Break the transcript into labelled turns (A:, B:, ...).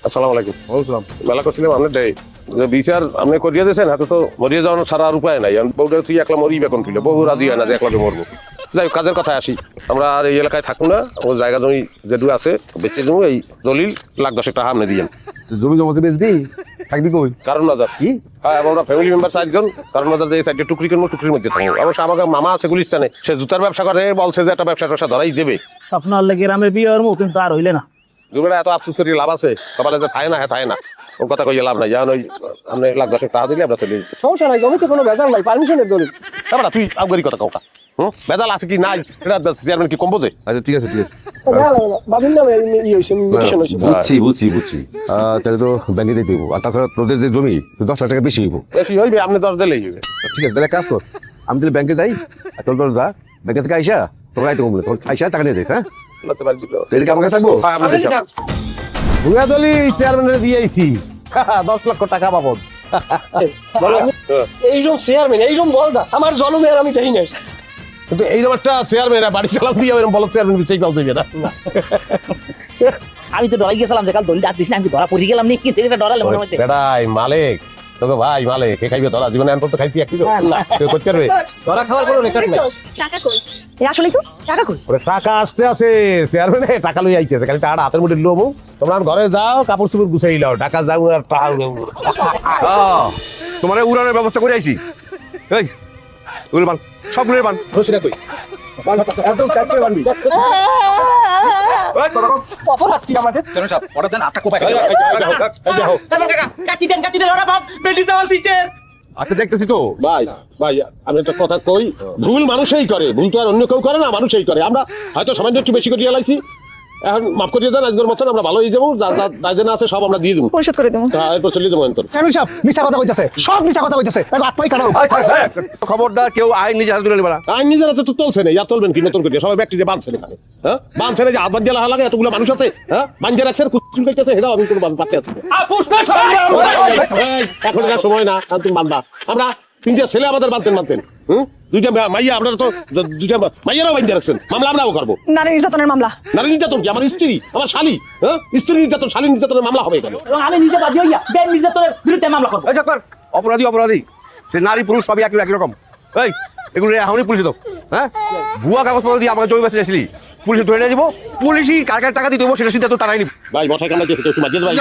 A: আসসালামু আলাইকুম।
B: বলছিলাম
A: মেলা করছিলাম আপনার দেয় যে বিচার আপনি করিয়ে দিয়েছেন, হাতে তো মরিয়ে যাওয়ার ছাড়া আর উপায় নাই। বউটা তুই একলা মরিয়ে বেকন তুলে বহু রাজি হয় না যে একলা মরবো। যাই হোক, কাজের কথায় আসি। আমরা আর এই এলাকায় থাকবো না, আমার জায়গা জমি যেটু আছে বেঁচে দেবো। এই দলিল লাখ 10 টাকা আপনি দিয়েন।
B: জমি জমাতে বেচবি, থাকবি কই?
A: কারণ বাজার কি? হ্যাঁ, আমরা ফ্যামিলি মেম্বার 4 জন কারণ বাজার যে সাইডে টুকরি কিনবো, টুকরির মধ্যে থাকবো। অবশ্য আমাকে মামা আছে গুলিস্তানে, সে জুতার ব্যবসা করে, বলছে যে একটা ব্যবসা ধরাই দেবে।
C: স্বপ্ন হলে গ্রামের বিয়ে হওয়ার কিন্তু আর হইলে না।
A: দুবেলা এত আফসোস করি লাভ আছে? কপালে যে থাকে না, হ্যাঁ থাকে না। ও কথা কইয়ে লাভ নাই। যেমন ওই আপনি লাখ 10 টাকা দিলে আমরা চলে যাই।
D: সমস্যা নাই, জমিতে কোনো ভেজাল নাই, পারমিশনের দলিল।
A: তারপরে তুই আবগারি কথা কাউকা ভেজাল আছে কি নাই এটা চেয়ারম্যান কি কম বোঝে?
B: আচ্ছা ঠিক আছে ঠিক আছে,
D: বাবির নামে হয়েছে, মিউটেশন হয়েছে।
B: বুঝছি। তাহলে তো ব্যাংকে দিয়ে দেবো। আর তাছাড়া তোদের যে জমি 10 লাখ টাকা বেশি হইব।
A: বেশি হইবে, আপনি 10 দিলেই হইবে।
B: ঠিক আছে, তাহলে কাজ কর, আমি তাহলে ব্যাংকে যাই, আর তোর যা ব্যাংকে থেকে আইসা তোর আইতে কমলে তোর আইসা টাকা নিয়ে যাইস। হ্যাঁ, এটা কি আমার কাছে থাকবো?
A: ভুয়াদলি চেয়ারম্যানের দিয়ে আইছি 10 লক্ষ টাকা বাবদ।
D: এইরকম চেয়ারম্যান, এইরকম বলদা আমার জন্মে আর আমি দেখি নাই।
A: কিন্তু এইরকম একটা চেয়ারম্যান বাড়ি চালান দিয়ে এরকম বলো চেয়ারম্যান সেই পাল দেবে না।
C: আমি তো ডরাই গেছিলাম যে কাল দলিল হাত দিস না, আমি ধরা পড়ে গেলাম নি কি এটা ডরালে মনে মধ্যে।
A: বেটাই মালিক তোকে ভাই মালিক কে খাইবে তোরা জীবনে আনপর তো খাইছি এক কিলো কেউ করতে পারবে?
D: ধরা খাওয়ার কোনো রেকর্ড নাই।
E: টাকা কই? আসলে কি টাকা কই?
A: ওরে টাকা আসতে আছে, চেয়ারম্যান টাকা লই আইতেছে, খালি টাকাটা হাতের মধ্যে লোবো। তোমরা ঘরে যাও, কাপড় চোপড় গুছাই লাও, টাকা যাও আর টাকা
B: তোমার উড়ানোর ব্যবস্থা করে আইছি। এই উড়ে বান, সবগুলো বান।
A: খুশিটা কই
D: একদম চাইতে পারবি। অপরাধ কি আমাদের?
C: কাটি দেন ওরা বাপ বেটি যাওয়া দিচ্ছে।
B: আচ্ছা দেখতেছি তো
A: ভাই ভাই আমি একটা কথা কই, ভুল মানুষই করে, ভুল তো আর অন্য কেউ করে না, মানুষই করে। আমরা হয়তো সামান্য একটু বেশি করে লাইছি, এখন মাফ করিয়ে দেন, আজকের মতন আমরা ভালো হয়ে যাবো। যা যেন আছে সব আমরা দিয়ে দেবো,
E: পরিশোধ করে দেবো।
A: এরপর চলে যাবো অন্তর।
D: চেয়ারম্যান সাহেব মিছা কথা কইতাছে, সব মিছা কথা কইতাছে। আটপাই কাটাও।
B: খবরদার কেউ আইন নিজে হাতে তুলে নেবে না।
A: আইন নিজের হাতে তো চলছে না, ইয়া চলবেন কি নতুন করে? সবাই ব্যক্তি দিয়ে বাঁধছে এখানে, হ্যাঁ বাঁধছে না যে হাত বান্ধিয়া লাগে এতগুলো মানুষ আছে, হ্যাঁ বান্ধিয়া রাখছে কুচুল করতেছে, সেটাও আমি কোনো পাচ্ছে আছি। এখন এর সময় না, তুমি বান্ধা। আমরা 3টা ছেলে আমাদের বাঁধতেন, দুইটা মাইয়া, আপনারা তো 2টা মাইয়ারাও বাঁধিয়ে রাখছেন। মামলা আমরাও করবো।
E: নারী নির্যাতনের মামলা।
A: নারী নির্যাতন কি? আমার স্ত্রী, আমার শালী, হ্যাঁ স্ত্রী নির্যাতন, শালী নির্যাতনের মামলা হবে এখানে।
C: এবং আমি নিজে বাদী হইয়া বেন নির্যাতনের বিরুদ্ধে মামলা করব।
B: এই চক্কর অপরাধী সে নারী পুরুষ সবই একই রকম। এই এগুলো এখনই পুলিশে দাও। হ্যাঁ, ভুয়া কাগজপত্র দিয়ে আমাকে জমি বেঁচে আসলি, পুলিশে ধরে নিয়ে যাবো। পুলিশই কার টাকা দিতে হবো সেটা সিদ্ধান্ত তারাই নিবে।
A: ভাই মশাই কামড়াইতেছে, একটু মাঝে ভাই